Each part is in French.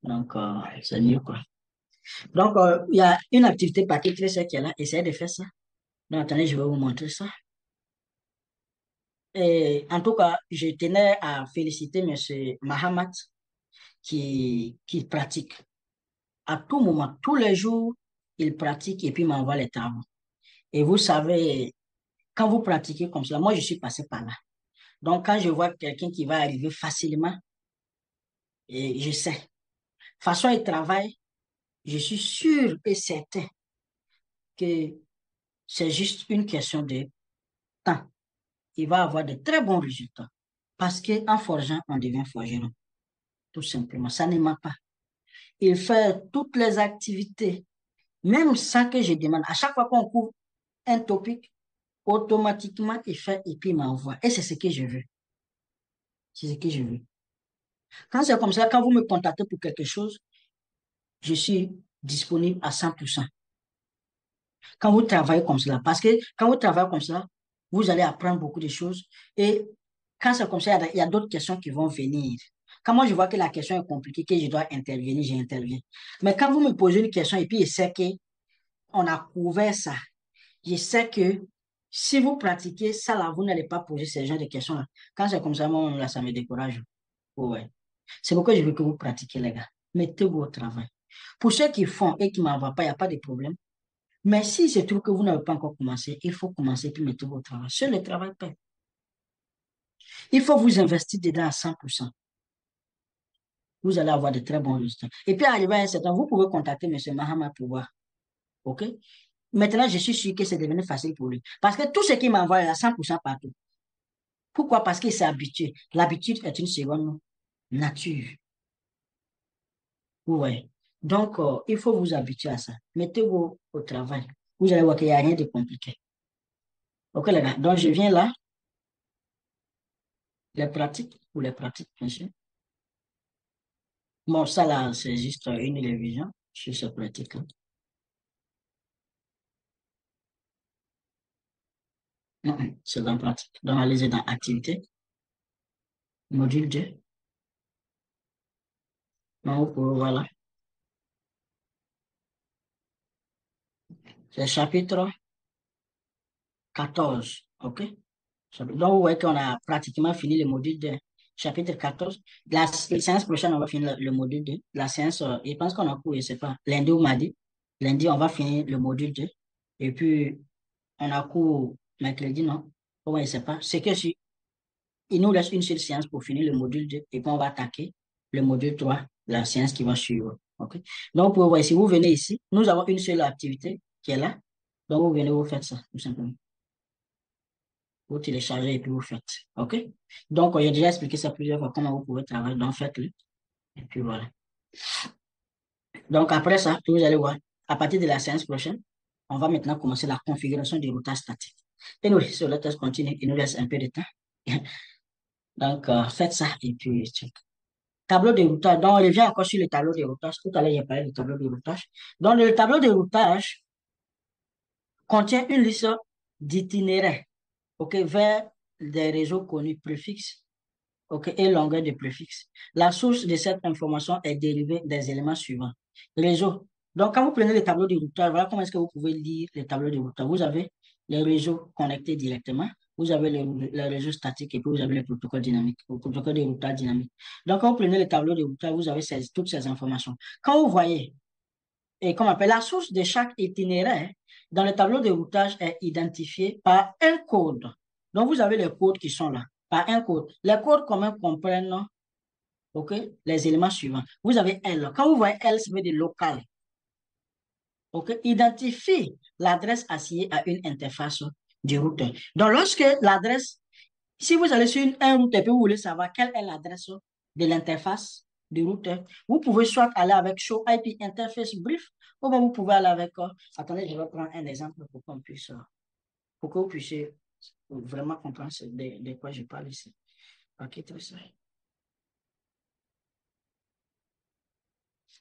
Donc, c'est mieux, quoi. Donc, il y a une activité particulière qui est là. Essayez de faire ça. Donc, attendez, je vais vous montrer ça. Et en tout cas, je tenais à féliciter M. Mahamat qui pratique. À tout moment, tous les jours, il pratique et puis m'envoie les travaux. Et vous savez, quand vous pratiquez comme cela, moi, je suis passé par là. Donc, quand je vois quelqu'un qui va arriver facilement, et je sais. Façon, il travaille, je suis sûr et certain que c'est juste une question de temps. Il va avoir de très bons résultats. Parce qu'en forgeant, on devient forgeron. Tout simplement. Ça ne ment pas. Il fait toutes les activités, même sans que je demande. À chaque fois qu'on couvre un topic, automatiquement, il fait et puis il m'envoie. Et c'est ce que je veux. C'est ce que je veux. Quand c'est comme ça, quand vous me contactez pour quelque chose, je suis disponible à 100%. Quand vous travaillez comme cela, parce que quand vous travaillez comme cela, vous allez apprendre beaucoup de choses. Et quand c'est comme ça, il y a d'autres questions qui vont venir. Quand moi, je vois que la question est compliquée, que je dois intervenir, j'interviens. Mais quand vous me posez une question et puis je sais qu'on a couvert ça, je sais que si vous pratiquez ça, là, vous n'allez pas poser ce genre de questions-là. Quand c'est comme ça, moi, là, ça me décourage. Ouais. C'est pourquoi je veux que vous pratiquiez, les gars. Mettez-vous au travail. Pour ceux qui font et qui ne m'envoient pas, il n'y a pas de problème. Mais si c'est trouve que vous n'avez pas encore commencé, il faut commencer puis mettez-vous au travail. Seul le travail paie. Il faut vous investir dedans à 100%. Vous allez avoir de très bons résultats. Et puis, arrivé à un certain, vous pouvez contacter M. Mahama pour voir. OK? Maintenant, je suis sûr que c'est devenu facile pour lui. Parce que tout ce qu'il m'envoie est à 100% partout. Pourquoi? Parce qu'il s'est habitué. L'habitude est une seconde nature. Vous voyez. Donc, il faut vous habituer à ça. Mettez-vous au travail. Vous allez voir qu'il n'y a rien de compliqué. OK, les gars. Donc, je viens là. Les pratiques, ou les pratiques, bien sûr. Bon, ça là, c'est juste une révision sur ce pratique-là. Non, c'est dans pratique. Donc, allez-y dans activité, module 2. Donc, voilà. C'est chapitre 14. OK? Donc, vous voyez qu'on a pratiquement fini le module 2. Chapitre 14. La séance prochaine, on va finir le module 2. La séance, je pense qu'on a cours, je ne sais pas, lundi ou mardi. Lundi, on va finir le module 2. Et puis, on a cours mercredi, non? Comment je ne sais pas. C'est que si il nous laisse une seule séance pour finir le module 2 et puis on va attaquer le module 3, la séance qui va suivre. OK? Donc, pour voir, si vous venez ici, nous avons une seule activité qui est là. Donc, vous venez, vous faites ça, tout simplement. Vous téléchargez et puis vous faites. OK? Donc, j'ai déjà expliqué ça plusieurs fois, comment vous pouvez travailler. Donc, faites-le. Et puis voilà. Donc, après ça, vous allez voir, à partir de la séance prochaine, on va maintenant commencer la configuration du routage statique. Et nous, sur le test continue, il nous laisse un peu de temps. Donc, faites ça et puis check. Tableau de routage. Donc, on revient encore sur le tableau de routage. Tout à l'heure, j'ai parlé du tableau de routage. Donc, le tableau de routage contient une liste d'itinéraires, OK, vers des réseaux connus préfixes, OK, et longueur de préfixe. La source de cette information est dérivée des éléments suivants. Réseau. Donc, quand vous prenez le tableau de routage, voilà comment est-ce que vous pouvez lire le tableau de routage. Vous avez les réseaux connectés directement, vous avez les réseaux statiques et puis vous avez les protocoles dynamiques, le protocole de routage dynamique. Donc, quand vous prenez le tableau de routage, vous avez toutes ces informations. Quand vous voyez, et comme on appelle la source de chaque itinéraire, dans le tableau de routage est identifiée par un code. Donc, vous avez les codes qui sont là, par un code. Les codes communs comprennent, OK, les éléments suivants. Vous avez L. Quand vous voyez L, ça veut dire local. OK, identifie l'adresse assignée à une interface du routeur. Donc, lorsque l'adresse, si vous allez sur un routeur et puis vous voulez savoir quelle est l'adresse de l'interface du routeur, vous pouvez soit aller avec Show IP Interface Brief, ou bien vous pouvez aller avec, attendez, je vais prendre un exemple pour qu'on puisse, pour que vous puissiez vraiment comprendre de quoi je parle ici. OK, très ça.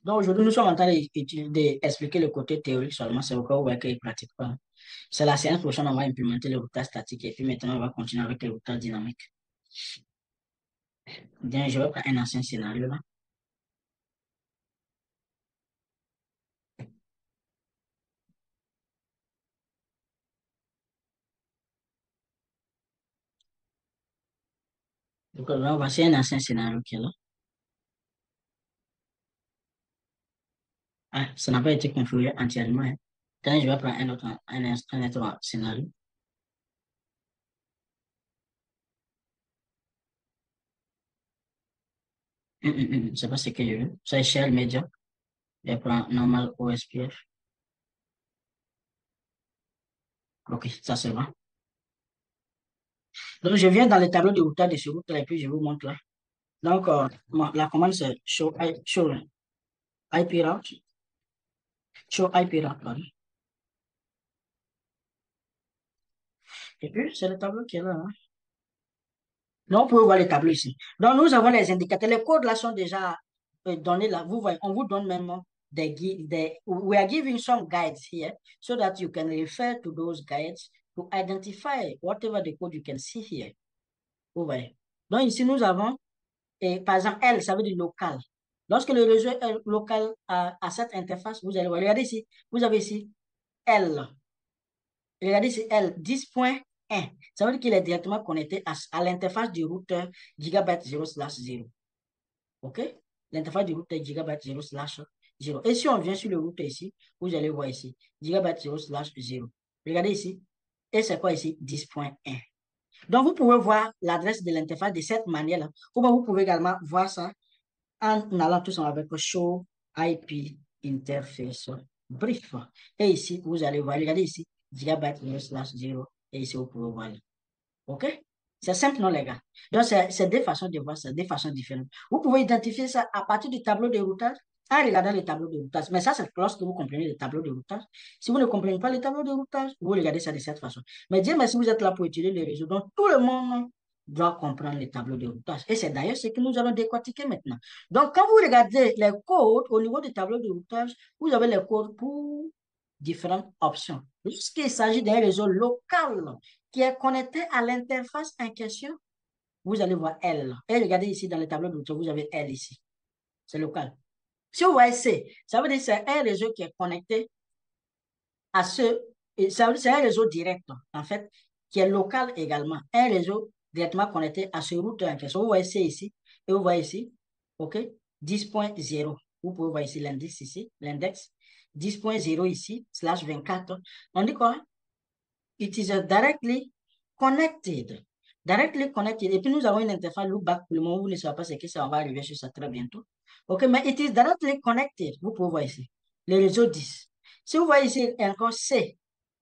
Donc, aujourd'hui, nous sommes en train d'expliquer le côté théorique seulement, c'est pourquoi vous voyez qu'il ne pratique pas. C'est la séance prochaine, on va implémenter le routage statique et puis maintenant, on va continuer avec le routage dynamique. Bien, je vais prendre un ancien scénario là. Donc, là, voici un ancien scénario qui est là. Ah, ça n'a pas été configuré entièrement, hein. Attendez, je vais prendre un autre scénario. C'est pas ce que je veux. C'est Shell Media. Je prends normal OSPF. Ok, ça c'est bon. Donc, je viens dans le tableau de routage de ce routeur et puis je vous montre là. Donc, la commande c'est show IP route. Show IP route, pardon. Et puis, c'est le tableau qui est là, hein. Donc, vous pouvez voir les tableaux ici. Donc, nous avons les indicateurs. Les codes là sont déjà donnés là. Vous voyez, on vous donne même we are giving some guides here so that you can refer to those guides to identify whatever the code you can see here. Vous voyez. Donc, ici, nous avons, par exemple, L, ça veut dire local. Lorsque le réseau est local à cette interface, vous allez voir. Regardez ici. Vous avez ici L. Regardez ici L, 10.1. Ça veut dire qu'il est directement connecté à l'interface du routeur gigabyte 0/0. OK? L'interface du routeur gigabyte 0/0. Et si on vient sur le routeur ici, vous allez voir ici, gigabyte 0/0. Regardez ici. Et c'est quoi ici? 10.1. Donc, vous pouvez voir l'adresse de l'interface de cette manière-là. Ou bien vous pouvez également voir ça en allant tout simplement avec show IP interface brief. Et ici, vous allez voir, regardez ici, gigabyte 0/0. Et ici, vous pouvez voir. OK? C'est simple, non, les gars? Donc, c'est deux façons de voir ça, deux façons différentes. Vous pouvez identifier ça à partir du tableau de routage en regardant le tableau de routage. Mais ça, c'est lorsque vous comprenez le tableau de routage. Si vous ne comprenez pas le tableau de routage, vous regardez ça de cette façon. Mais Dieu merci, vous êtes là pour étudier les réseaux. Donc, tout le monde doit comprendre le tableau de routage. Et c'est d'ailleurs ce que nous allons décortiquer maintenant. Donc, quand vous regardez les codes au niveau du tableau de routage, vous avez les codes pour différentes options. Lorsqu'il s'agit d'un réseau local qui est connecté à l'interface en question, vous allez voir L. Et regardez ici dans le tableau de routage, vous avez L ici. C'est local. Si vous voyez C, ça veut dire que c'est un réseau qui est connecté à c'est un réseau direct, en fait, qui est local également. Un réseau directement connecté à ce routeur en question. Vous voyez C ici, et vous voyez ici, OK, 10.0. Vous pouvez voir ici l'index ici, l'index 10.0 ici, /24. On dit quoi? It is directly connected. Directly connected. Et puis nous avons une interface loopback. Pour le moment, vous ne savez pas ce que ça, on va arriver sur ça très bientôt. OK, mais it is directly connected. Vous pouvez voir ici. Le réseau 10. Si vous voyez ici encore C,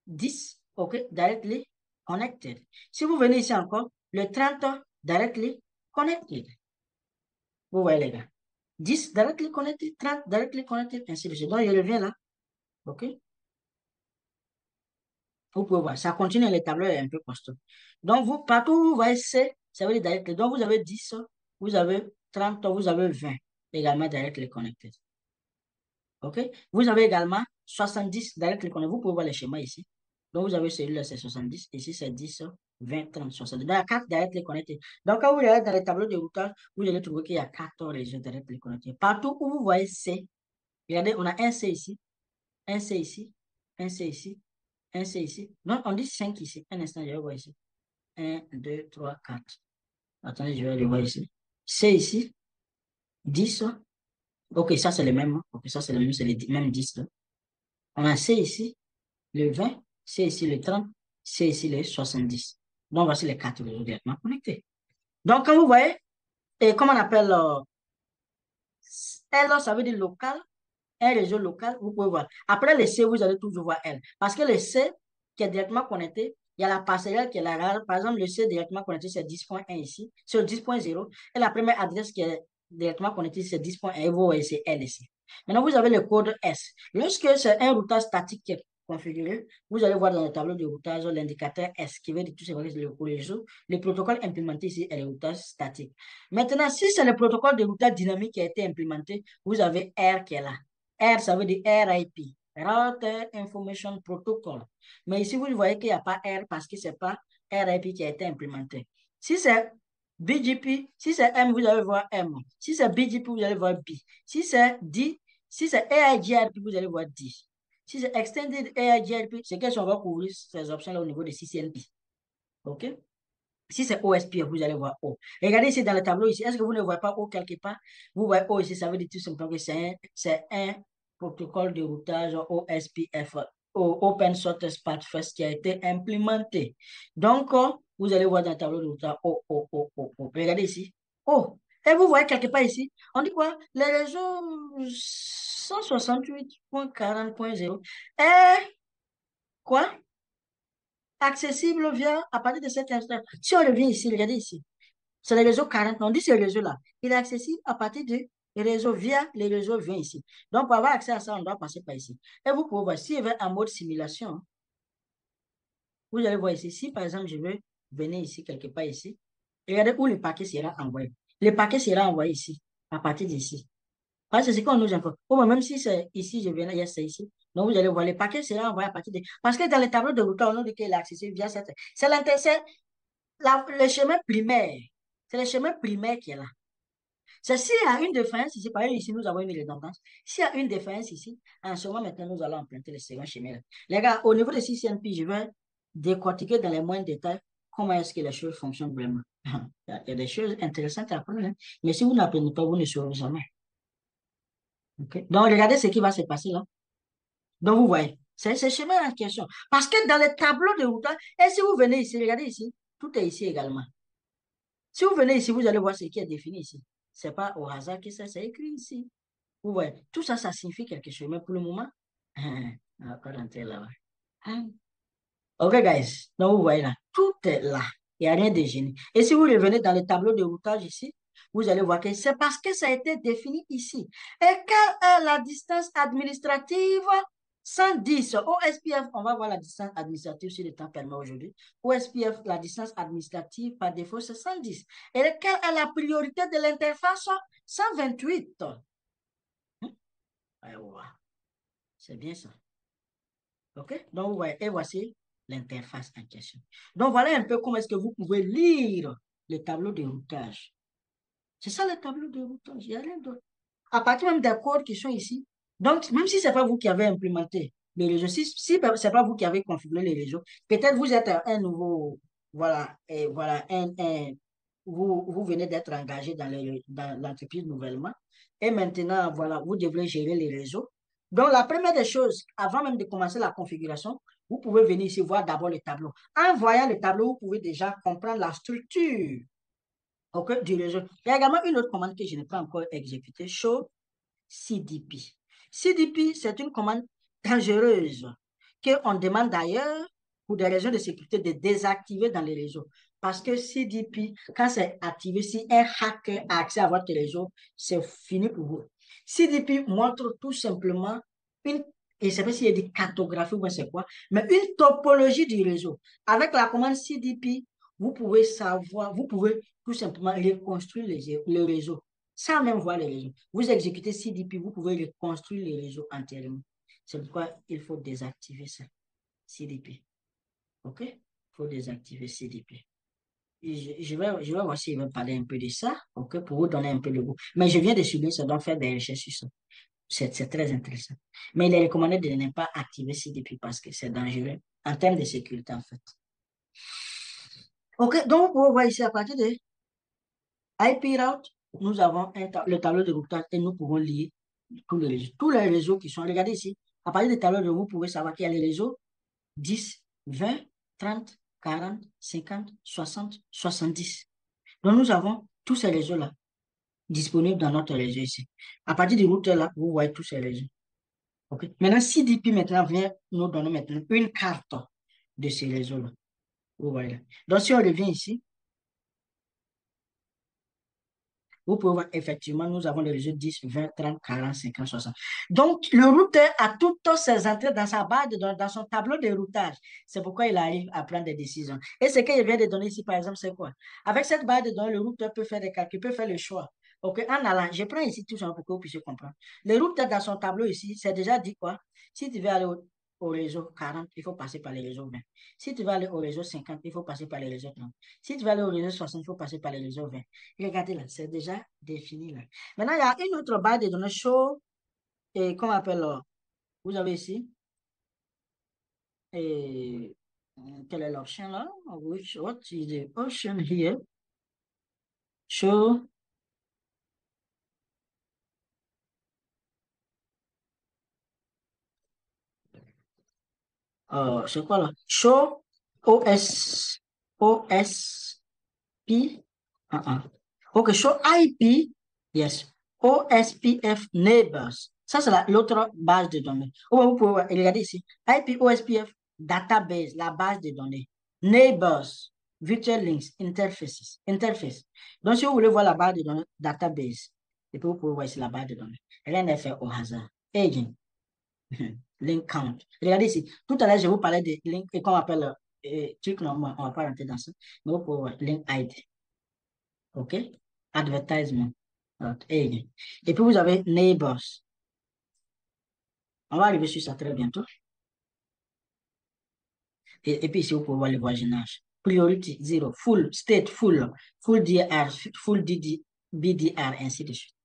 10, OK, directly connected. Si vous venez ici encore, le 30, directly connected. Vous voyez les gars. 10, directly connected, 30, directly connected, ainsi de suite. Donc, je reviens là. OK. Vous pouvez voir, ça continue, le tableau est un peu costaud. Donc, vous, partout où vous voyez C, ça veut dire direct. Donc, vous avez 10, vous avez 30, vous avez 20 également directly connected. OK? Vous avez également 70 directly connected. Vous pouvez voir les schémas ici. Donc, vous avez celui-là, c'est 70. Ici, c'est 10, 20, 30, 70. Donc, il y a 4 directly connected. Donc, quand vous regardez dans le tableau de routage, vous allez trouver qu'il y a 14 réseaux directly connected. Partout où vous voyez C, regardez, on a un C ici, un C ici, un C ici, un C ici. Donc, on dit 5 ici. Un instant, je vais voir ici. 1, 2, 3, 4. Attendez, je vais le voir ici. C ici. 10. Ok, ça c'est le même. Ok, ça c'est le même, c'est les mêmes 10 là. On a C ici, le 20. C ici, le 30. C ici, le 70. Donc, voici les 4 réseaux directement connectés. Donc, quand vous voyez, et comment on appelle L, ça veut dire local, un réseau local, vous pouvez voir. Après le C, vous allez toujours voir L. Parce que le C qui est directement connecté, il y a la parcelle qui est là. Par exemple, le C directement connecté, c'est 10.1 ici, c'est 10.0. Et la première adresse qui est directement connectée, c'est 10.1. Et vous voyez, c'est L ici. Maintenant, vous avez le code S. Lorsque c'est un routage statique qui est configuré, vous allez voir dans le tableau de routage l'indicateur S qui veut dire tout ce que le réseau. Le protocole implémenté ici est le routage statique. Maintenant, si c'est le protocole de routage dynamique qui a été implémenté, vous avez R qui est là. R, ça veut dire RIP, Router Information Protocol. Mais ici, vous voyez qu'il n'y a pas R parce que ce n'est pas RIP qui a été implémenté. Si c'est BGP, si c'est M, vous allez voir M. Si c'est BGP, vous allez voir B. Si c'est D, si c'est AIGRP, vous allez voir D. Si c'est Extended AIGRP, c'est qu'est-ce qu'on va couvrir ces options-là au niveau de CCNP. OK? Si c'est OSPF, vous allez voir O. Regardez ici dans le tableau ici. Est-ce que vous ne voyez pas O quelque part? Vous voyez O ici, ça veut dire tout simplement que c'est un protocole de routage OSPF, Open Source Path qui a été implémenté. Donc, vous allez voir dans le tableau de routage O, O, O, O, O. Regardez ici. O. Et vous voyez quelque part ici, on dit quoi? Les réseaux 168.40.0 est quoi? Accessible via, à partir de cet instant. Si on revient ici, regardez ici. C'est le réseau 40. On dit ce réseau-là. Il est accessible à partir de réseaux via les réseaux 20 ici. Donc, pour avoir accès à ça, on doit passer par ici. Et vous pouvez voir, si je vais en mode simulation, vous allez voir ici. Si, par exemple, je veux venir ici, quelque part ici, regardez où le paquet sera envoyé. Le paquet sera envoyé ici, à partir d'ici. Parce que c'est ce qu'on nous informe. Ou même si c'est ici, je viens, là, c'est ici. Donc, vous allez voir, le paquet sera envoyé à partir de... Parce que dans le tableau de routage, on nous dit qu'il est accessible via cette... C'est le chemin primaire. C'est le chemin primaire qui est là. C'est s'il y a une défaillance ici, par exemple, ici, nous avons une redondance. S'il y a une défaillance ici, en ce moment, maintenant, nous allons emprunter le second chemin. Les gars, au niveau de CCNP, je vais décortiquer dans les moindres détails comment est-ce que les choses fonctionnent vraiment. Il y a des choses intéressantes à apprendre, hein. Mais si vous n'apprenez pas, vous ne saurez jamais. OK? Donc, regardez ce qui va se passer là. Donc, vous voyez, c'est ce chemin en question. Parce que dans le tableau de routage, et si vous venez ici, regardez ici, tout est ici également. Si vous venez ici, vous allez voir ce qui est défini ici. Ce n'est pas au hasard que ça, c'est écrit ici. Vous voyez, tout ça, ça signifie quelque chose. Mais pour le moment, on va pas rentrer là-bas. Hein? OK, guys. Donc, vous voyez là, tout est là. Il n'y a rien de génie. Et si vous revenez dans le tableau de routage ici, vous allez voir que c'est parce que ça a été défini ici. Et quelle est la distance administrative? 110. Au SPF, on va voir la distance administrative si le temps permet aujourd'hui. Au SPF, la distance administrative par défaut, c'est 110. Et quelle est la priorité de l'interface? 128. Allez, voir. C'est bien ça. OK? Donc, ouais, et voici l'interface en question. Donc, voilà un peu comment est-ce que vous pouvez lire le tableau de routage. C'est ça le tableau de routage. Il n'y a rien d'autre. À partir même des codes qui sont ici. Donc, même si ce n'est pas vous qui avez implémenté les réseaux, si ce n'est pas vous qui avez configuré les réseaux, peut-être vous êtes un nouveau, voilà, et voilà, vous venez d'être engagé dans l'entreprise nouvellement. Et maintenant, voilà, vous devrez gérer les réseaux. Donc, la première des choses, avant même de commencer la configuration, vous pouvez venir ici voir d'abord le tableau. En voyant le tableau, vous pouvez déjà comprendre la structure, OK, du réseau. Il y a également une autre commande que je n'ai pas encore exécutée, show CDP. CDP, c'est une commande dangereuse qu'on demande d'ailleurs, pour des raisons de sécurité, de désactiver dans les réseaux. Parce que CDP, quand c'est activé, si un hacker a accès à votre réseau, c'est fini pour vous. CDP montre tout simplement une, et je ne sais pas s'il y a des cartographies ou c'est quoi, mais une topologie du réseau. Avec la commande CDP, vous pouvez savoir, vous pouvez tout simplement reconstruire le réseau sans même voir les réseaux. Vous exécutez CDP, vous pouvez reconstruire les réseaux entièrement. C'est pourquoi il faut désactiver ça, CDP. OK? Il faut désactiver CDP. Je vais voir si je vais parler un peu de ça, OK, pour vous donner un peu le goût. Mais je viens de subir ça, donc faire des recherches sur ça. C'est très intéressant. Mais il est recommandé de ne pas activer CDP parce que c'est dangereux en termes de sécurité, en fait. OK, donc vous pouvez voir ici à partir de IP route, nous avons le tableau de routage et nous pouvons lier tous les réseaux. Tous les réseaux qui sont, regardez ici, à partir du tableau de vous pouvez savoir qu'il y a les réseaux 10, 20, 30, 40, 50, 60, 70. Donc nous avons tous ces réseaux-là disponibles dans notre réseau ici. À partir du routeur là, vous voyez tous ces réseaux. Okay. Maintenant, CDP maintenant vient nous donner maintenant une carte de ces réseaux-là. Vous voyez là. Donc si on revient ici, vous pouvez voir, effectivement, nous avons les réseaux 10, 20, 30, 40, 50, 60. Donc, le routeur a toutes ses entrées dans sa barre, dans son tableau de routage. C'est pourquoi il arrive à prendre des décisions. Et ce qu'il vient de donner ici, par exemple, c'est quoi? Avec cette barre de données, le routeur peut faire des calculs, peut faire le choix. OK, en allant, je prends ici tout ça pour que vous puissiez comprendre. Le routeur dans son tableau ici, c'est déjà dit quoi? Si tu veux aller au réseau 40, il faut passer par le réseau 20. Si tu veux aller au réseau 50, il faut passer par le réseau 30. Si tu veux aller au réseau 60, il faut passer par le réseau 20. Regardez là, c'est déjà défini là. Maintenant, il y a une autre base de données show, et qu'on appelle, vous avez ici, et Quelle est l'option là? Which, what is the option here? Show, c'est quoi là? Show OS, OSP. OK, show IP, yes. OSPF neighbors. Ça, c'est l'autre base de données. Vous pouvez regarder ici. IP OSPF database, la base de données. Neighbors, virtual links, interfaces, interface. Donc, si vous voulez voir la base de données, database, et puis vous pouvez voir ici la base de données. Rien n'est fait au hasard. Agent, link count. Regardez ici. Tout à l'heure, je vous parlais de link, et qu'on appelle, truc normal, on ne va pas rentrer dans ça, mais vous pouvez voir link ID. OK? Advertisement. Et puis, vous avez neighbors. On va arriver sur ça très bientôt. Et puis, ici, vous pouvez voir le voisinage. Priority, 0. Full, state, full. Full DR, full BDR, ainsi de suite.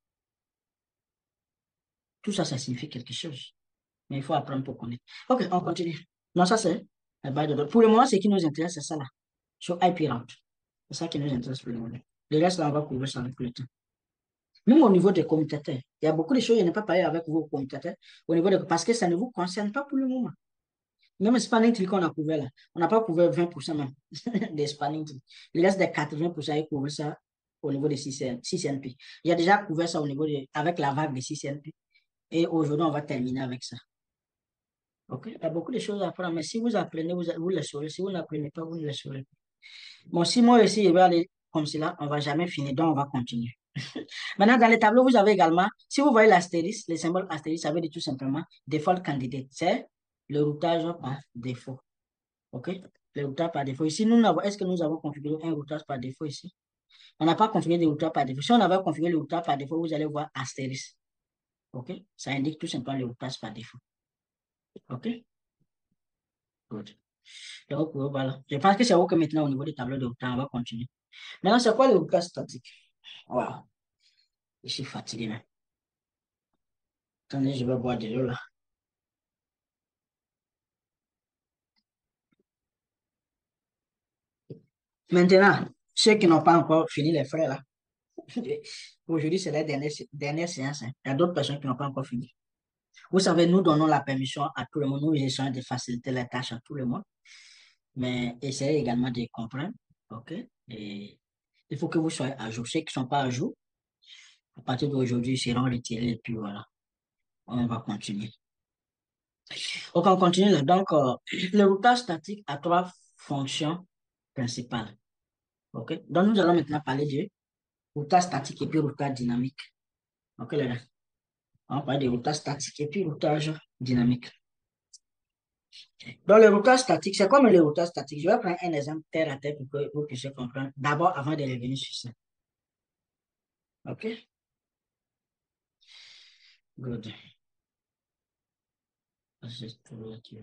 Tout ça, ça signifie quelque chose. Mais il faut apprendre pour connaître. OK, on continue. Non, ça, c'est la base de données. Pour le moment, ce qui nous intéresse, c'est ça là. Sur IP route. C'est ça qui nous intéresse pour le moment. Le reste, là, on va couvrir ça avec le temps. Même au niveau des commutateurs, il y a beaucoup de choses, je n'ai pas parlé avec vos commutateurs, parce que ça ne vous concerne pas pour le moment. Même le spanning tree qu'on a couvert là, on n'a pas couvert 20% même des spanning tree. Il reste des 80% à couvrir ça au niveau des 6NP. Il y a déjà couvert ça au niveau avec la vague des 6NP. Et aujourd'hui, on va terminer avec ça. OK? Il y a beaucoup de choses à apprendre, mais si vous apprenez, vous les saurez. Si vous n'apprenez pas, vous ne les saurez pas. Bon, si moi aussi, je vais aller comme cela, on ne va jamais finir, donc on va continuer. Maintenant, dans les tableaux, vous avez également, si vous voyez l'astérisque, le symbole astérisque, ça veut dire tout simplement default candidate. C'est le routage par défaut. OK? Le routage par défaut. Ici, est-ce que nous avons configuré un routage par défaut ici? On n'a pas configuré de routage par défaut. Si on avait configuré le routage par défaut, vous allez voir astérisque. OK? Ça indique tout simplement le routage par défaut. OK? Good. Donc, voilà. Je pense que c'est OK maintenant au niveau du tableau de routage. On va continuer. Maintenant, c'est quoi le routage statique? Wow. Je suis fatigué, là. Attendez, je vais boire de l'eau, là. Maintenant, ceux qui n'ont pas encore fini les frais, là, aujourd'hui, c'est la dernière séance, hein. Il y a d'autres personnes qui n'ont pas encore fini. Vous savez, nous donnons la permission à tout le monde. Nous essayons de faciliter les tâches à tout le monde, mais essayez également de comprendre. OK? Et il faut que vous soyez à jour. Ceux qui ne sont pas à jour, à partir d'aujourd'hui, ils seront retirés et puis voilà, on va continuer. Donc, on continue là. Donc, le routage statique a trois fonctions principales. OK? Donc, nous allons maintenant parler du routage statique et puis routage dynamique. OK, les gars? On va parler de routage statique et puis routage dynamique. Donc, le routage statique, c'est comme le routage statique. Je vais prendre un exemple terre à terre pour que vous puissiez comprendre. D'abord, avant de revenir sur ça. OK? Good. Just to let you-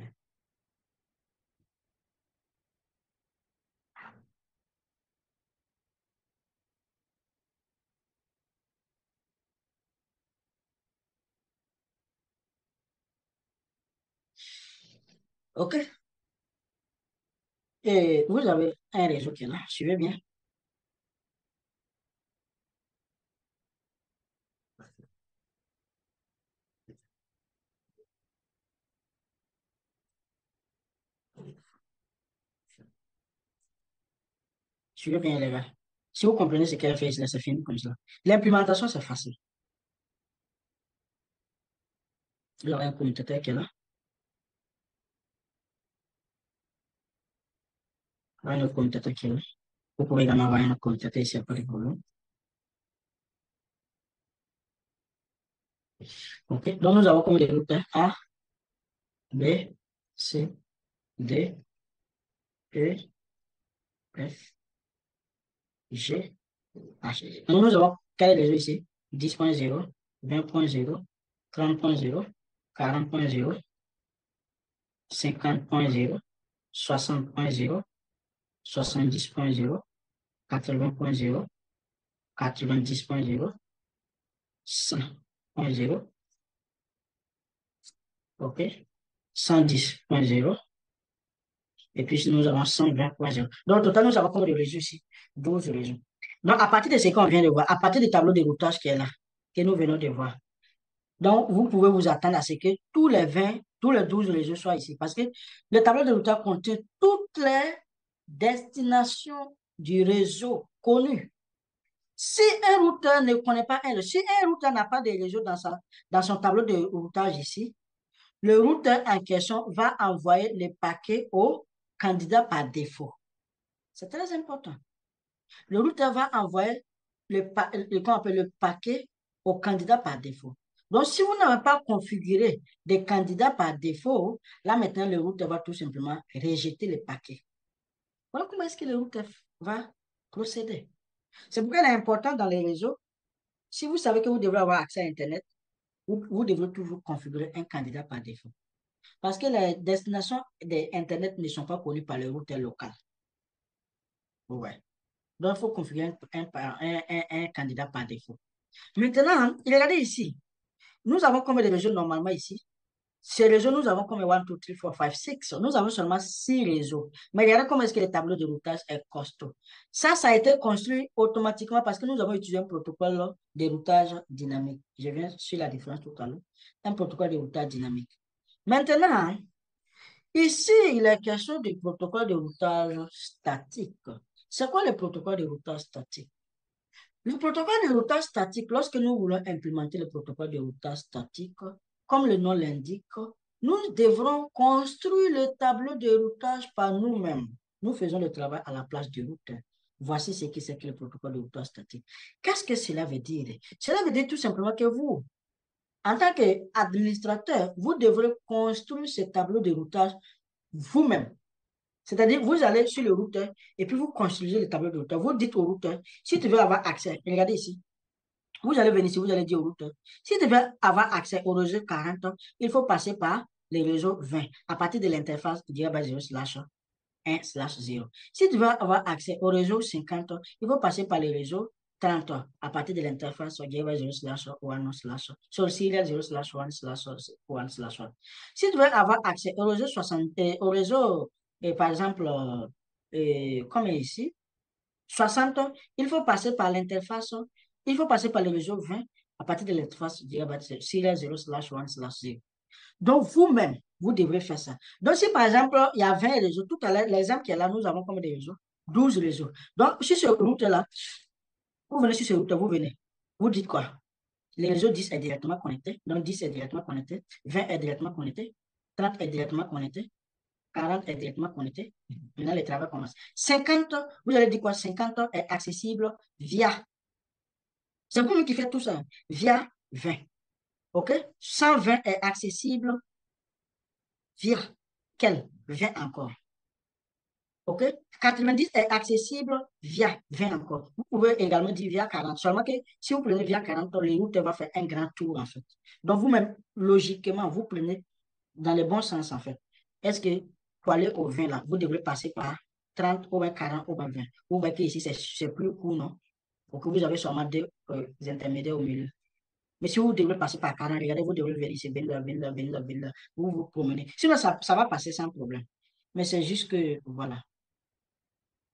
OK? Et vous avez un réseau qui est là. Suivez bien. Suivez bien, les gars. Si vous comprenez ce qu'elle fait, là, c'est fini comme ça. L'implémentation, c'est facile. Vous avez un commutateur qui est là. Vous avez un autre commutateur qui est là. Vous pouvez également avoir un autre commutateur ici après le problème. OK? Donc, nous avons comme développeur A, B, C, D, E, F, G, H. Donc, nous avons quel est le réseau ici? 10.0, 20.0, 30.0, 40.0, 50.0, 60.0, 70.0, 80.0, 90.0, 100.0, OK? 110.0, Et puis, nous avons 120.0. Donc, au total, nous avons combien de réseaux ici? 12 réseaux. Donc, à partir de ce qu'on vient de voir, à partir du tableau de routage qui est là, que nous venons de voir, donc, vous pouvez vous attendre à ce que tous les 20, tous les 12 réseaux soient ici. Parce que le tableau de routage contient toutes les destinations du réseau connu. Si un routeur ne connaît pas un réseau, si un routeur n'a pas de réseau dans son tableau de routage ici, le routeur en question va envoyer les paquets au candidat par défaut. C'est très important. Le routeur va envoyer le paquet au candidat par défaut. Donc, si vous n'avez pas configuré des candidats par défaut, là maintenant, le routeur va tout simplement rejeter le paquet. Voilà comment est-ce que le routeur va procéder. C'est pourquoi il est important dans les réseaux, si vous savez que vous devrez avoir accès à Internet, vous devrez toujours configurer un candidat par défaut. Parce que les destinations d'Internet ne sont pas connues par le routeur local. Ouais. Donc, il faut configurer un candidat par défaut. Maintenant, regardez ici. Nous avons combien de réseaux normalement ici? Ces réseaux, nous avons combien 1, 2, 3, 4, 5, 6. Nous avons seulement 6 réseaux. Mais regardez comment est-ce que le tableau de routage est costaud. Ça a été construit automatiquement parce que nous avons utilisé un protocole de routage dynamique. Je viens sur la différence tout à l'heure. Un protocole de routage dynamique. Maintenant, ici, il est question du protocole de routage statique. C'est quoi le protocole de routage statique? Le protocole de routage statique, lorsque nous voulons implémenter le protocole de routage statique, comme le nom l'indique, nous devrons construire le tableau de routage par nous-mêmes. Nous faisons le travail à la place du routeur. Voici ce que c'est que le protocole de routage statique. Qu'est-ce que cela veut dire? Cela veut dire tout simplement que vous, en tant qu'administrateur, vous devrez construire ce tableau de routage vous-même. C'est-à-dire, vous allez sur le routeur et puis vous construisez le tableau de routeur. Vous dites au routeur, si tu veux avoir accès, regardez ici, vous allez venir ici, vous allez dire au routeur, si tu veux avoir accès au réseau 40, il faut passer par le réseau 20 à partir de l'interface 0/1/0. Si tu veux avoir accès au réseau 50, il faut passer par le réseau 30 à partir de l'interface 0/1/1 sur serial 0/1/1/1. Si tu veux avoir accès au réseau 60, au réseau, par exemple, comme ici, 60, il faut passer par l'interface, il faut passer par le réseau 20 à partir de l'interface serial 0/1/0. Donc, vous-même, vous devrez faire ça. Donc, si par exemple, il y a 20 réseaux, tout à l'heure, l'exemple qui est là, nous avons combien de réseaux? 12 réseaux. Donc, sur ce route-là, vous venez sur ce route, vous venez. Vous dites quoi? Le réseau 10 est directement connecté. Donc, 10 est directement connecté. 20 est directement connecté. 30 est directement connecté. 40 est directement connecté. Maintenant, le travail commence. 50, vous allez dire quoi? 50 est accessible via. C'est vous qui faites tout ça. Via 20. OK? 120 est accessible via quel? 20 encore. OK? 90 est accessible via 20 encore. Vous pouvez également dire via 40. Seulement que si vous prenez via 40, le routeur va faire un grand tour, en fait. Donc, vous-même, logiquement, vous prenez dans le bon sens, en fait. Est-ce que pour aller au 20, là, vous devrez passer par 30 ou 40 ou 20. Vous voyez que ici, c'est plus court, non? Pour que vous avez seulement deux intermédiaires au milieu. Mais si vous devrez passer par 40, regardez, vous devrez vérifier, vous vous promenez. Sinon, ça va passer sans problème. Mais c'est juste que, voilà.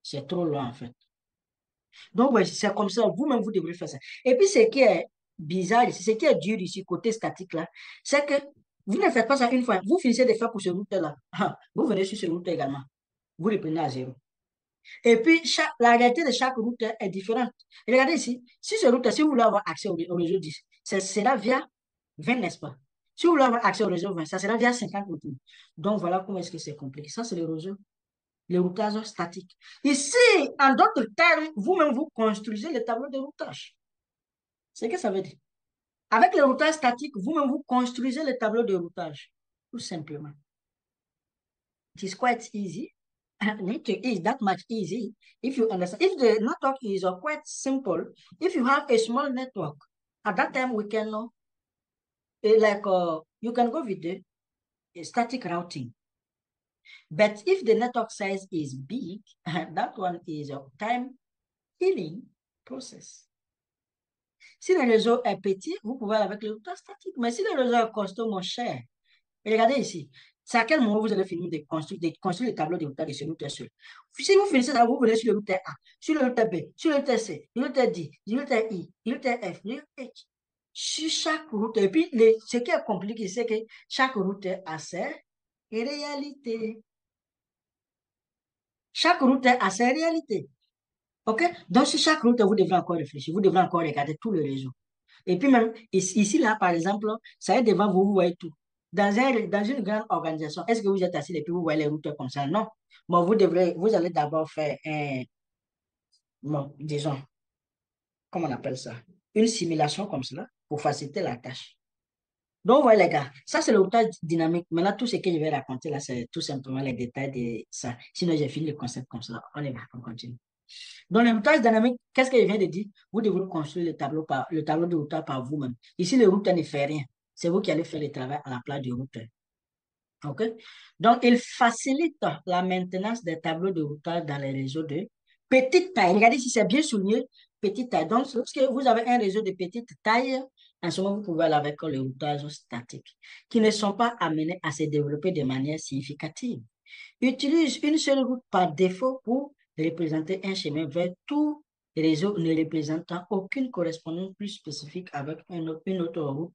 C'est trop loin, en fait. Donc, ouais, c'est comme ça. Vous-même, vous devrez faire ça. Et puis, ce qui est bizarre ici, ce qui est dur ici, côté statique, là, c'est que vous ne faites pas ça une fois. Vous finissez de faire pour ce routeur-là. Vous venez sur ce routeur également. Vous le prenez à zéro. Et puis, la réalité de chaque routeur est différente. Et regardez ici. Si ce routeur, si vous voulez avoir accès au réseau 10, ça sera via 20, n'est-ce pas? Si vous voulez avoir accès au réseau 20, ça sera via 50 routines. Donc, voilà comment est-ce que c'est compliqué. Ça, c'est le réseau, le routage statique. Ici, en d'autres termes, vous-même, vous construisez le tableau de routage. C'est ce que ça veut dire. Avec le routage statique, vous-même, vous construisez le tableau de routage. Tout simplement. It is quite easy. It is that much easy if you understand. If the network is quite simple, if you have a small network, at that time we can know, you can go with the static routing. But if the network size is big, that one is a time healing process. Si le réseau est petit, vous pouvez aller avec le routeur statique. Mais si le réseau est costaud, mon cher, regardez ici. C'est à quel moment vous allez finir de construire le tableau de routage de ce routeur seul. Si vous finissez ça, vous venez sur le routeur A, sur le routeur B, sur le routeur C, le routeur D, le routeur I, le routeur F, le routeur H. Sur chaque routeur. Et puis, ce qui est compliqué, c'est que chaque routeur a ses réalités. Chaque routeur a ses réalités. OK? Donc, sur chaque routeur, vous devrez encore réfléchir. Vous devrez encore regarder tout le réseau. Et puis même, ici, là, par exemple, ça est devant vous, vous voyez tout. Dans une grande organisation, est-ce que vous êtes assis et puis vous voyez les routeurs comme ça? Non. Bon, vous allez d'abord faire bon, disons, comment on appelle ça? Une simulation comme cela pour faciliter la tâche. Donc, voilà les gars, ça c'est le routage dynamique. Maintenant, tout ce que je vais raconter là, c'est tout simplement les détails de ça. Sinon, j'ai fini le concept comme ça. On est là, on continue. Dans le routage dynamique, qu'est-ce que je viens de dire? Vous devez construire le tableau de routage par vous-même. Ici, le routeur ne fait rien. C'est vous qui allez faire le travail à la place du routeur. OK? Donc, il facilite la maintenance des tableaux de routage dans les réseaux de petite taille. Regardez si c'est bien souligné, petite taille. Donc, lorsque vous avez un réseau de petite taille, en ce moment, vous pouvez aller avec le routage statique, qui ne sont pas amenés à se développer de manière significative. Utilise une seule route par défaut pour représenter un chemin vers tout réseau ne représentant aucune correspondance plus spécifique avec une autre route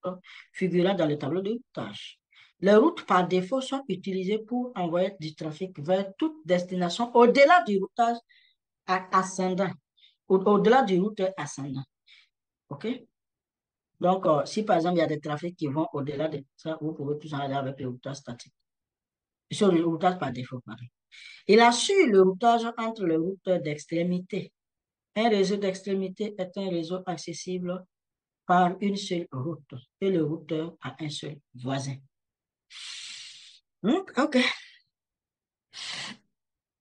figurant dans le tableau de routage. Les routes par défaut sont utilisées pour envoyer du trafic vers toute destination au-delà du routage ascendant, au-delà du routeur ascendant. OK? Donc, si par exemple, il y a des trafics qui vont au-delà de ça, vous pouvez tout aller avec le routage statique. Sur le routage par défaut, pardon. Il assure le routage entre les routeurs d'extrémité. Un réseau d'extrémité est un réseau accessible par une seule route et le routeur a un seul voisin. OK.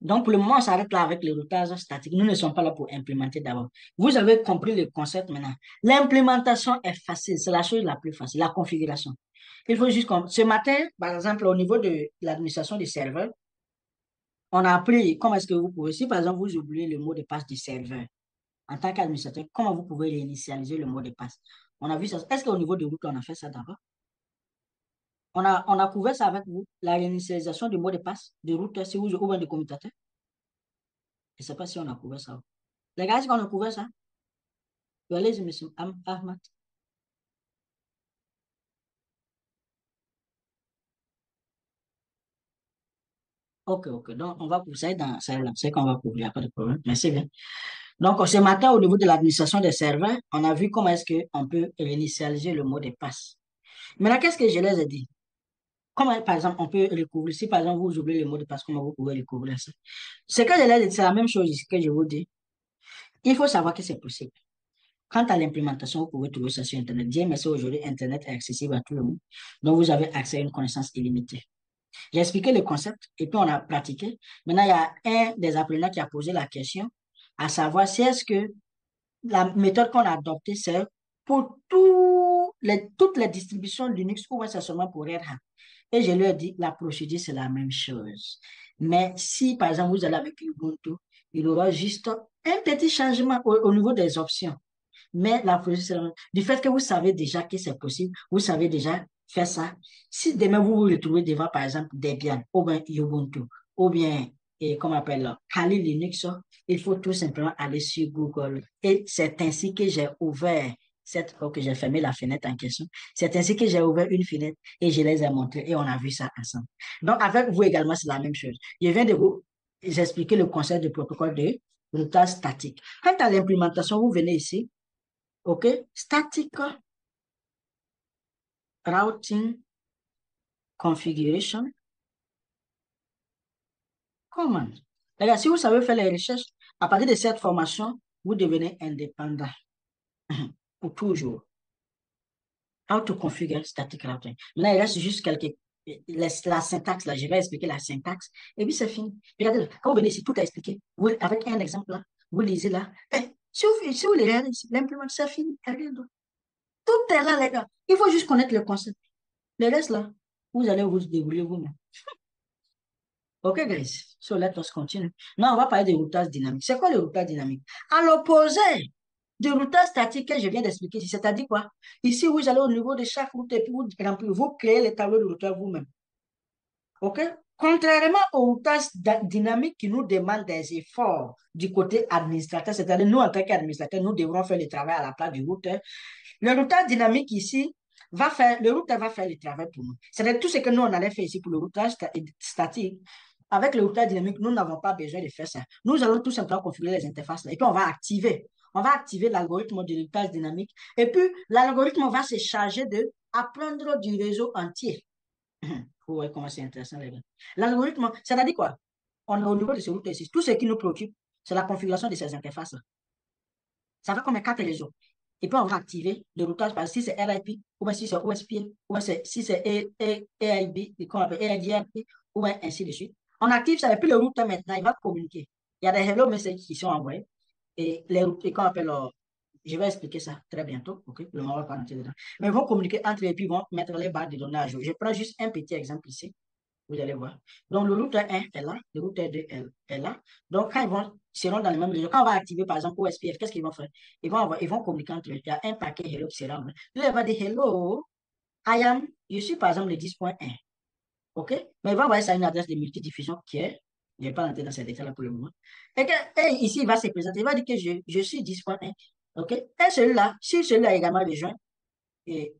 Donc, pour le moment, on s'arrête là avec le routage statique. Nous ne sommes pas là pour implémenter d'abord. Vous avez compris le concept maintenant. L'implémentation est facile. C'est la chose la plus facile, la configuration. Il faut juste ce matin, par exemple, au niveau de l'administration des serveurs, on a appris comment est-ce que vous pouvez, si par exemple vous oubliez le mot de passe du serveur, en tant qu'administrateur, comment vous pouvez réinitialiser le mot de passe? On a vu ça. Est-ce qu'au niveau de route, on a fait ça d'abord? On a couvert ça avec vous, la réinitialisation du mot de passe de route, si vous ouvrez de commutateur. Je ne sais pas si on a couvert ça. Les gars, est-ce qu'on a couvert ça? Allez-y, monsieur Ahmad. OK, OK. Donc, on va couvrir ça dans celle-là. C'est qu'on va couvrir, il n'y a pas de problème. Merci bien. Donc, ce matin, au niveau de l'administration des serveurs, on a vu comment est-ce qu'on peut réinitialiser le mot de passe. Maintenant, qu'est-ce que je les ai dit? Comment, par exemple, on peut recouvrir, si par exemple vous oubliez le mot de passe, comment vous pouvez recouvrir ça? Ce que je l'ai dit, c'est la même chose ici que je vous dis. Il faut savoir que c'est possible. Quant à l'implémentation, vous pouvez trouver ça sur Internet. Dieu merci, aujourd'hui, Internet est accessible à tout le monde. Donc, vous avez accès à une connaissance illimitée. J'ai expliqué le concept et puis on a pratiqué. Maintenant, il y a un des apprenants qui a posé la question, à savoir si est-ce que la méthode qu'on a adoptée, c'est pour toutes les distributions Linux ou c'est seulement pour Red Hat. Et je lui ai dit, la procédure, c'est la même chose. Mais si, par exemple, vous allez avec Ubuntu, il y aura juste un petit changement au niveau des options. Mais la procédure, c'est la même. Du fait que vous savez déjà que c'est possible, vous savez déjà faire ça. Si demain vous vous retrouvez devant, par exemple, Debian, ou bien Ubuntu, ou bien, comment on appelle, Kali Linux, il faut tout simplement aller sur Google. Et c'est ainsi que j'ai ouvert que j'ai fermé la fenêtre en question. C'est ainsi que j'ai ouvert une fenêtre et je les ai montrés et on a vu ça ensemble. Donc, avec vous également, c'est la même chose. Je viens de vous expliquer le concept de protocole de routage statique. Quant à l'implémentation, vous venez ici, OK? Static routing configuration command. Regarde, si vous savez faire les recherches, à partir de cette formation, vous devenez indépendant pour toujours. How to configure static routing. Maintenant, il reste juste la syntaxe là. Je vais expliquer la syntaxe et puis c'est fini. Regardez, quand vous venez ici, tout est expliqué. Vous, avec un exemple là, vous lisez là. Si vous les regardez ici, l'implémentation, c'est fini. Rien d'autre. Tout est là, les gars. Il faut juste connaître le concept. Le reste là, vous allez vous débrouiller vous-même. OK, guys. So let us continue. Now, on va parler de routage dynamique. C'est quoi le routage dynamique? À l'opposé du routage statique que je viens d'expliquer ici, c'est-à-dire quoi? Ici, vous allez au niveau de chaque route et puis vous créez le tableau de routage vous-même. OK? Contrairement aux tâches dynamiques qui nous demandent des efforts du côté administrateur, c'est-à-dire nous, en tant qu'administrateurs, nous devrons faire le travail à la place du routeur. Le routage dynamique ici le routeur va faire le travail pour nous. C'est-à-dire tout ce que nous, on allait faire ici pour le routage statique. Avec le routage dynamique, nous n'avons pas besoin de faire ça. Nous allons tout simplement configurer les interfaces là, et puis on va activer. On va activer l'algorithme de routage dynamique. Et puis, l'algorithme va se charger de apprendre du réseau entier. Vous voyez comment c'est intéressant, les gars. L'algorithme, c'est-à-dire quoi? On est au niveau de ce routeur ici. Tout ce qui nous préoccupe, c'est la configuration de ces interfaces-là. Ça va comme un quatre réseaux. Et puis, on va activer le routage par si c'est RIP, ou bien si c'est OSPF, ou bien si c'est AIB, qu'on appelle AIDRP, ou bien ainsi de suite. On active ça, et puis le routeur maintenant, il va communiquer. Il y a des hello messages qui sont envoyés. Et les routeurs, qu'on appelle, je vais expliquer ça très bientôt, ok? Le moment va pas rentrer dedans. Mais ils vont communiquer entre eux, et puis ils vont mettre les barres de données à jour. Je prends juste un petit exemple ici. Vous allez voir. Donc, le routeur 1 est là, le routeur 2 est là. Donc, quand seront dans le même réseau, quand on va activer, par exemple, OSPF, qu'est-ce qu'ils vont faire? Ils vont communiquer entre eux. Il y a un paquet hello qui sera envoyé. Là, il va dire hello, je suis par exemple le 10.1. OK? Mais il va envoyer ça à une adresse de multidiffusion qui est, je ne vais pas rentrer dans ces détails-là pour le moment. Et ici, il va se présenter, il va dire que je suis 10.1. OK? Et celui-là, si celui-là est également besoin, et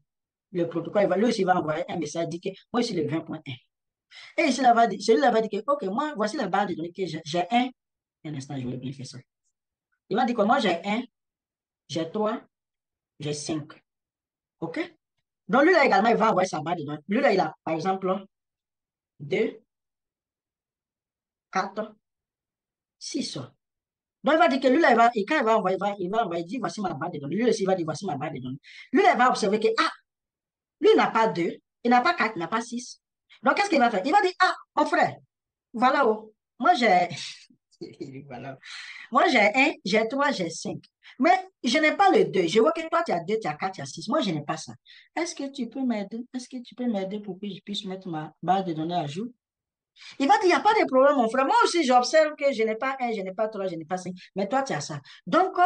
le protocole, lui aussi, il va envoyer un message, dit que moi, je suis le 20.1. Et ici, celui-là va dire que, OK, moi, voici la base de données que j'ai un instant, je vais bien faire ça. Il va dire que moi, j'ai un, j'ai trois, j'ai cinq. OK? Donc, lui, là, également, il va envoyer sa base de données. Lui, là, il a, par exemple, deux, quatre, six. Donc, il va dire que lui, là, et quand il va envoyer, il dit, voici ma base de données. Lui aussi, il va dire, voici ma base de données. Lui, là, il va observer que, ah, lui, il n'a pas deux, il n'a pas quatre, il n'a pas six. Donc, qu'est-ce qu'il va faire? Il va dire, ah, mon frère, voilà, oh, moi, j'ai, voilà. Moi, j'ai un, j'ai trois, j'ai cinq. Mais je n'ai pas le deux. Je vois que toi, tu as deux, tu as quatre, tu as six. Moi, je n'ai pas ça. Est-ce que tu peux m'aider? Est-ce que tu peux m'aider pour que je puisse mettre ma base de données à jour? Il va dire, il n'y a pas de problème, mon frère. Moi aussi, j'observe que je n'ai pas un, je n'ai pas trois, je n'ai pas cinq. Mais toi, tu as ça. Donc,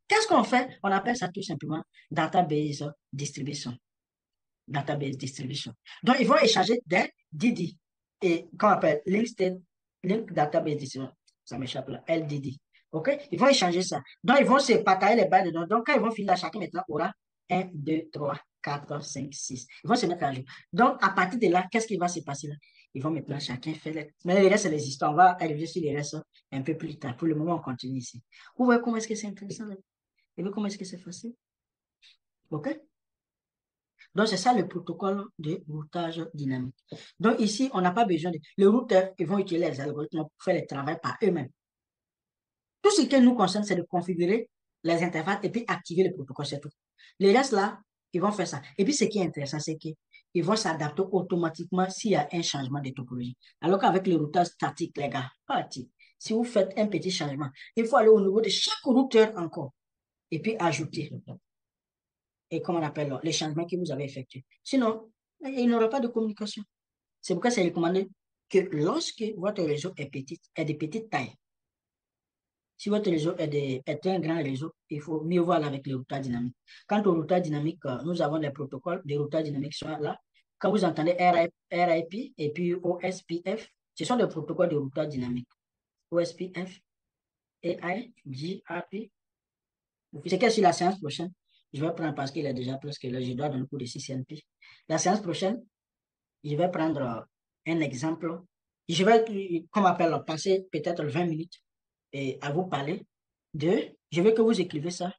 qu'est-ce qu'on fait? On appelle ça tout simplement database distribution. Database distribution. Donc, ils vont échanger des DD. Et qu'on appelle link state, link database distribution. Ça m'échappe là. LDD. OK? Ils vont échanger ça. Donc, ils vont se partager les bases de données. Donc, quand ils vont finir, chacun maintenant aura 1, 2, 3, 4, 5, 6. Ils vont se mettre à jour. Donc, à partir de là, qu'est-ce qui va se passer là? Ils vont maintenant chacun faire les... Mais le reste, c'est les histoires. On va arriver sur les restes un peu plus tard. Pour le moment, on continue ici. Vous voyez comment est-ce que c'est intéressant là? Et vous voyez comment est-ce que c'est facile? OK? Donc, c'est ça le protocole de routage dynamique. Donc, ici, on n'a pas besoin de... Les routeurs, ils vont utiliser les algorithmes pour faire le travail par eux-mêmes. Tout ce qui nous concerne, c'est de configurer les interfaces et puis activer le protocole, c'est tout. Les restes là, ils vont faire ça. Et puis, ce qui est intéressant, c'est qu'ils vont s'adapter automatiquement s'il y a un changement de topologie. Alors qu'avec le routage statique, les gars, parti. Si vous faites un petit changement, il faut aller au niveau de chaque routeur encore et puis ajouter et comment on appelle les changements que vous avez effectués. Sinon, il n'y aura pas de communication. C'est pourquoi c'est recommandé que lorsque votre réseau est petit, est de petite taille, si votre réseau est un grand réseau, il faut mieux voir avec le routage dynamique. Quant au routage dynamique, nous avons des protocoles de routage dynamique qui sont là. Quand vous entendez RIP et puis OSPF, ce sont des protocoles de routage dynamique. OSPF, AI, GRP. C'est que sur la séance prochaine, je vais prendre parce qu'il est déjà presque là, je dois donner le cours de CCNP. La séance prochaine, je vais prendre un exemple. Je vais, comme appelle, passer peut-être 20 minutes et à vous parler je veux que vous écrivez ça.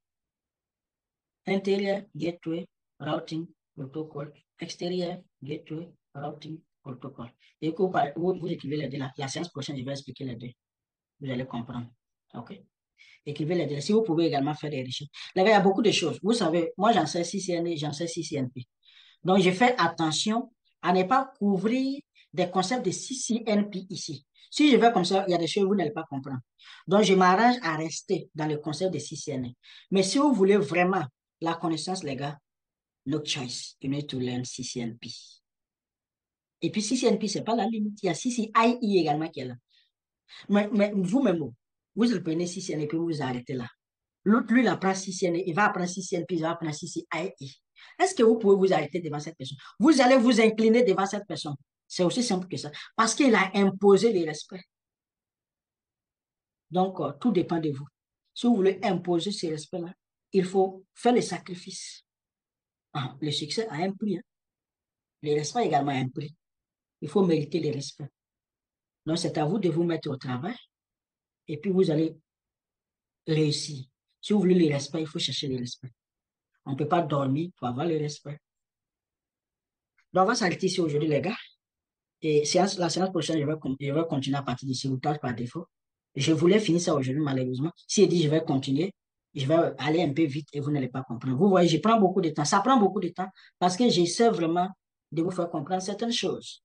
Intérieur, gateway, routing, protocol. Extérieur, gateway, routing, protocol. Et que vous écrivez les deux là. La séance prochaine, je vais expliquer les deux. Vous allez comprendre. OK? Écrivez les deux. Si vous pouvez également faire des recherches. Là, il y a beaucoup de choses. Vous savez, moi, j'en sais CCNA, j'en sais CCNP. Donc, je fais attention à ne pas couvrir des concepts de CCNP ici. Si je vais comme ça, il y a des choses que vous n'allez pas comprendre. Donc, je m'arrange à rester dans le concept de CCNA. Mais si vous voulez vraiment la connaissance, les gars, no choice. You need to learn CCNP. Et puis, CCNP, ce n'est pas la limite. Il y a CCIE également qui est là. Mais vous-même, vous apprenez CCNA et puis vous vous arrêtez là. L'autre, lui, il apprend CCNA, il va apprendre CCNP, il va apprendre CCIE. Est-ce que vous pouvez vous arrêter devant cette personne? Vous allez vous incliner devant cette personne. C'est aussi simple que ça. Parce qu'il a imposé le respect. Donc, tout dépend de vous. Si vous voulez imposer ce respect-là, il faut faire les sacrifices. Ah, le succès a un prix, hein. Le respect également a un prix. Il faut mériter le respect. Donc, c'est à vous de vous mettre au travail et puis vous allez réussir. Si vous voulez le respect, il faut chercher le respect. On ne peut pas dormir pour avoir le respect. Donc, on va s'arrêter ici aujourd'hui, les gars. Et la séance prochaine, je vais continuer à partir d'ici ou tard par défaut. Je voulais finir ça aujourd'hui, malheureusement. Si je dis je vais continuer, je vais aller un peu vite et vous n'allez pas comprendre. Vous voyez, je prends beaucoup de temps. Ça prend beaucoup de temps parce que j'essaie vraiment de vous faire comprendre certaines choses.